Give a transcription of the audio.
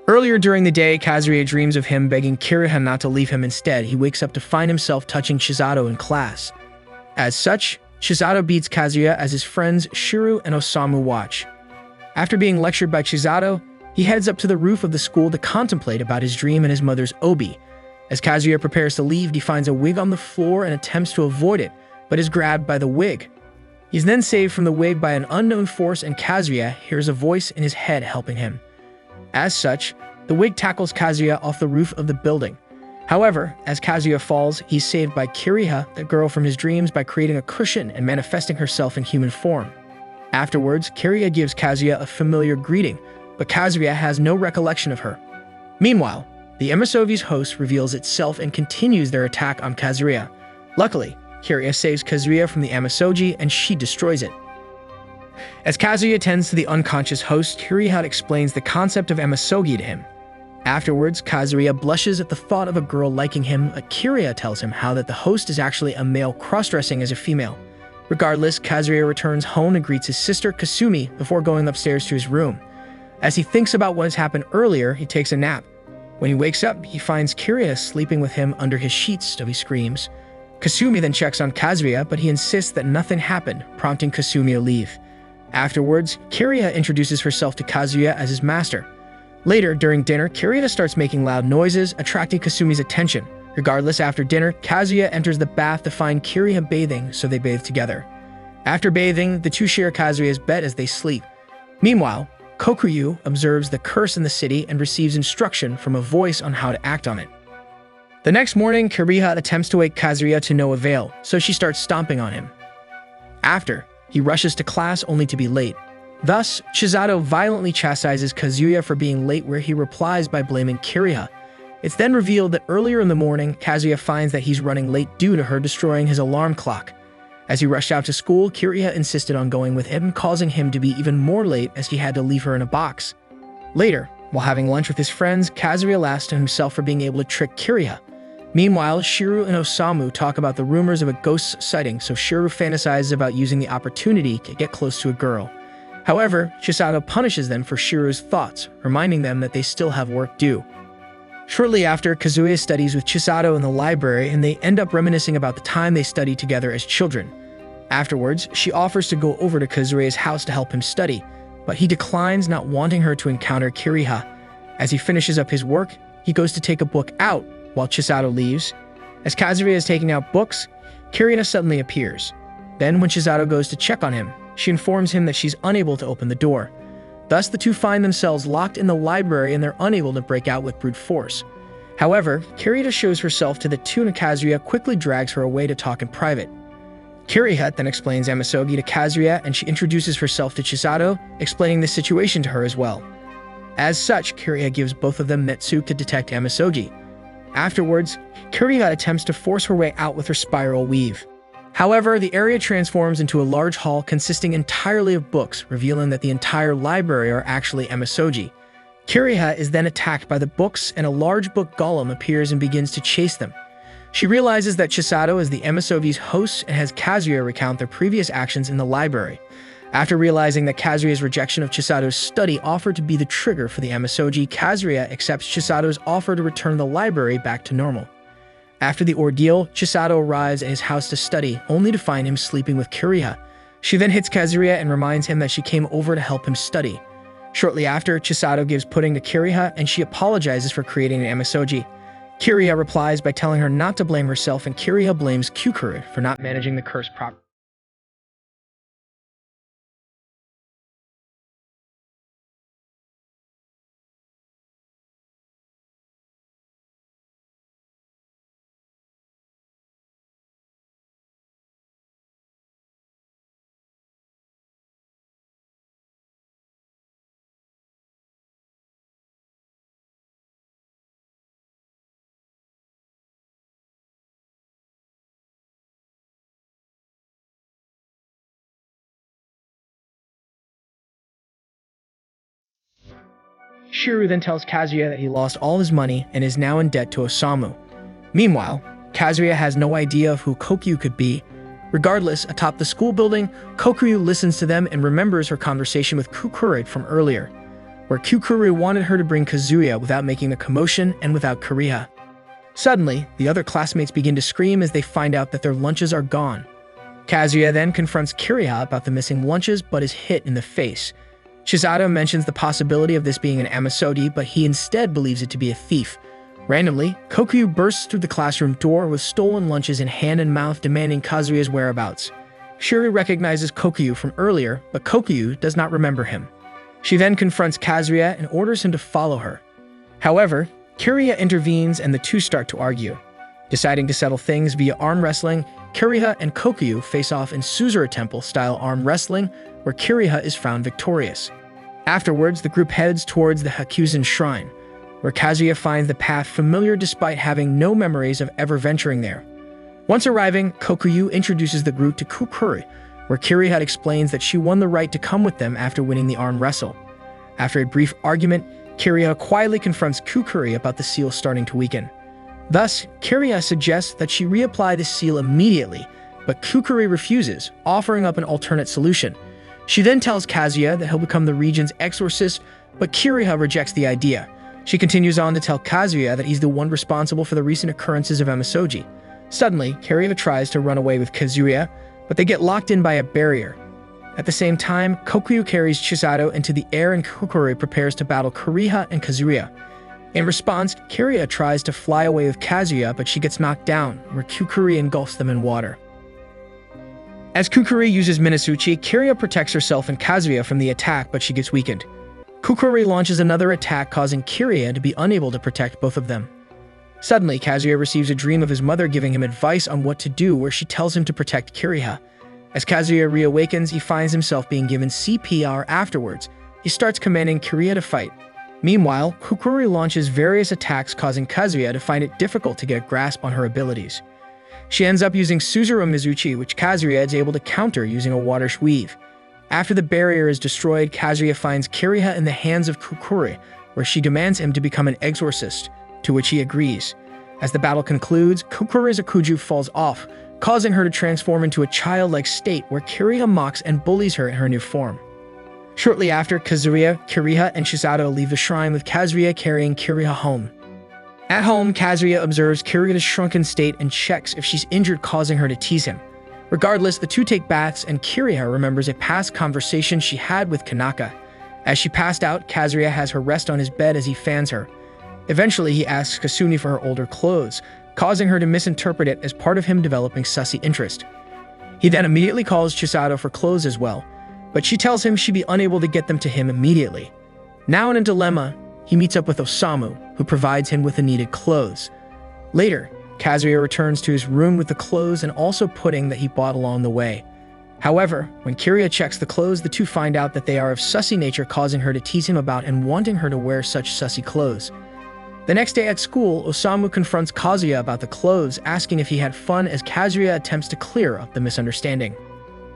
Earlier during the day, Kazuya dreams of him begging Kiriha not to leave him. Instead, he wakes up to find himself touching Chisato in class. As such, Chisato beats Kazuya as his friends Shiru and Osamu watch. After being lectured by Chisato, he heads up to the roof of the school to contemplate about his dream and his mother's obi. As Kazuya prepares to leave, he finds a wig on the floor and attempts to avoid it, but is grabbed by the wig. He's then saved from the wig by an unknown force, and Kazuya hears a voice in his head helping him. As such, the wig tackles Kazuya off the roof of the building. However, as Kazuya falls, he's saved by Kiriha, the girl from his dreams, by creating a cushion and manifesting herself in human form. Afterwards, Kiriha gives Kazuya a familiar greeting, but Kazuya has no recollection of her. Meanwhile, the Emisogi's host reveals itself and continues their attack on Kazuya. Luckily, Kiriha saves Kazuya from the Emisogi and she destroys it. As Kazuya tends to the unconscious host, Kiriha explains the concept of Emisogi to him. Afterwards, Kazuya blushes at the thought of a girl liking him, but Kiriha tells him how that the host is actually a male cross-dressing as a female. Regardless, Kazuya returns home and greets his sister Kasumi before going upstairs to his room. As he thinks about what has happened earlier, he takes a nap. When he wakes up, he finds Kiriha sleeping with him under his sheets, so he screams. Kasumi then checks on Kazuya, but he insists that nothing happened, prompting Kasumi to leave. Afterwards, Kiriha introduces herself to Kazuya as his master. Later, during dinner, Kiriha starts making loud noises, attracting Kasumi's attention. Regardless, after dinner, Kazuya enters the bath to find Kiriha bathing, so they bathe together. After bathing, the two share Kazuya's bed as they sleep. Meanwhile, Kokuryu observes the curse in the city and receives instruction from a voice on how to act on it. The next morning, Kiriha attempts to wake Kazuya to no avail, so she starts stomping on him. After, he rushes to class only to be late. Thus, Chisato violently chastises Kazuya for being late, where he replies by blaming Kiriha. It's then revealed that earlier in the morning, Kazuya finds that he's running late due to her destroying his alarm clock. As he rushed out to school, Kiriha insisted on going with him, causing him to be even more late as he had to leave her in a box. Later, while having lunch with his friends, Kazuya laughs to himself for being able to trick Kiriha. Meanwhile, Shiru and Osamu talk about the rumors of a ghost sighting, so Shiru fantasizes about using the opportunity to get close to a girl. However, Chisato punishes them for Shiru's thoughts, reminding them that they still have work due. Shortly after, Kazuya studies with Chisato in the library, and they end up reminiscing about the time they studied together as children. Afterwards, she offers to go over to Kazuya's house to help him study, but he declines, not wanting her to encounter Kiriha. As he finishes up his work, he goes to take a book out, while Chisato leaves. As Kazuya is taking out books, Kiriha suddenly appears. Then, when Chisato goes to check on him, she informs him that she's unable to open the door. Thus, the two find themselves locked in the library and they're unable to break out with brute force. However, Kiriha shows herself to the two, and Kazuya quickly drags her away to talk in private. Kiriha then explains Emisogi to Kazuya, and she introduces herself to Chisato, explaining the situation to her as well. As such, Kiriha gives both of them Metsu to detect Emisogi. Afterwards, Kiriha attempts to force her way out with her spiral weave. However, the area transforms into a large hall consisting entirely of books, revealing that the entire library are actually Emisogi. Kiriha is then attacked by the books, and a large book golem appears and begins to chase them. She realizes that Chisato is the Emisogi's host and has Kazuya recount their previous actions in the library. After realizing that Kazuya's rejection of Chisato's study offered to be the trigger for the Emisogi, Kazuya accepts Chisato's offer to return the library back to normal. After the ordeal, Chisato arrives at his house to study, only to find him sleeping with Kiriha. She then hits Kazuya and reminds him that she came over to help him study. Shortly after, Chisato gives pudding to Kiriha, and she apologizes for creating an Emisogi. Kiriha replies by telling her not to blame herself, and Kiriha blames Kukuru for not managing the curse properly. Shiru then tells Kazuya that he lost all his money and is now in debt to Osamu. Meanwhile, Kazuya has no idea of who Kokuryu could be. Regardless, atop the school building, Kokuryu listens to them and remembers her conversation with Kukuru from earlier. where Kukuri wanted her to bring Kazuya without making a commotion and without Kiriha. Suddenly, the other classmates begin to scream as they find out that their lunches are gone. Kazuya then confronts Kiriha about the missing lunches but is hit in the face. Shizato mentions the possibility of this being an emisode, but he instead believes it to be a thief. Randomly, Kokuyu bursts through the classroom door with stolen lunches in hand and mouth, demanding Kazuya's whereabouts. Shuri recognizes Kokuyu from earlier, but Kokuyu does not remember him. She then confronts Kazuya and orders him to follow her. However, Kiriha intervenes and the two start to argue. Deciding to settle things via arm wrestling, Kiriha and Kokuyu face off in Suzura Temple-style arm wrestling, where Kiriha is found victorious. Afterwards, the group heads towards the Hakuzen Shrine, where Kazuya finds the path familiar despite having no memories of ever venturing there. Once arriving, Kokuyu introduces the group to Kukuri, where Kiriha explains that she won the right to come with them after winning the arm wrestle. After a brief argument, Kiriha quietly confronts Kukuri about the seal starting to weaken. Thus, Kiriha suggests that she reapply the seal immediately, but Kukuri refuses, offering up an alternate solution. She then tells Kazuya that he'll become the region's exorcist, but Kiriha rejects the idea. She continues on to tell Kazuya that he's the one responsible for the recent occurrences of Emisoji. Suddenly, Kiriha tries to run away with Kazuya, but they get locked in by a barrier. At the same time, Kokuyu carries Chisato into the air and Kukuri prepares to battle Kiriha and Kazuya. In response, Kiriha tries to fly away with Kazuya, but she gets knocked down, where Kukuri engulfs them in water. As Kukuri uses Minasuchi, Kiriha protects herself and Kazuya from the attack, but she gets weakened. Kukuri launches another attack, causing Kiriha to be unable to protect both of them. Suddenly, Kazuya receives a dream of his mother giving him advice on what to do, where she tells him to protect Kiriha. As Kazuya reawakens, he finds himself being given CPR afterwards. He starts commanding Kiriha to fight. Meanwhile, Kukuri launches various attacks, causing Kazuya to find it difficult to get a grasp on her abilities. She ends up using Suzura Mizuchi, which Kazuya is able to counter using a water weave. After the barrier is destroyed, Kazuya finds Kiriha in the hands of Kukuri, where she demands him to become an exorcist, to which he agrees. As the battle concludes, Kukuri's Akuju falls off, causing her to transform into a childlike state where Kiriha mocks and bullies her in her new form. Shortly after, Kazuya, Kiriha, and Shizato leave the shrine with Kazuya carrying Kiriha home. At home, Kazuya observes Kiriha's shrunken state and checks if she's injured, causing her to tease him. Regardless, the two take baths and Kiriha remembers a past conversation she had with Kanaka. As she passed out, Kazuya has her rest on his bed as he fans her. Eventually, he asks Kasumi for her older clothes, causing her to misinterpret it as part of him developing sussy interest. He then immediately calls Chisato for clothes as well, but she tells him she'd be unable to get them to him immediately. Now in a dilemma, he meets up with Osamu, who provides him with the needed clothes. Later, Kazuya returns to his room with the clothes and also pudding that he bought along the way. However, when Kiriha checks the clothes, the two find out that they are of sussy nature, causing her to tease him about and wanting her to wear such sussy clothes. The next day at school, Osamu confronts Kazuya about the clothes, asking if he had fun as Kazuya attempts to clear up the misunderstanding.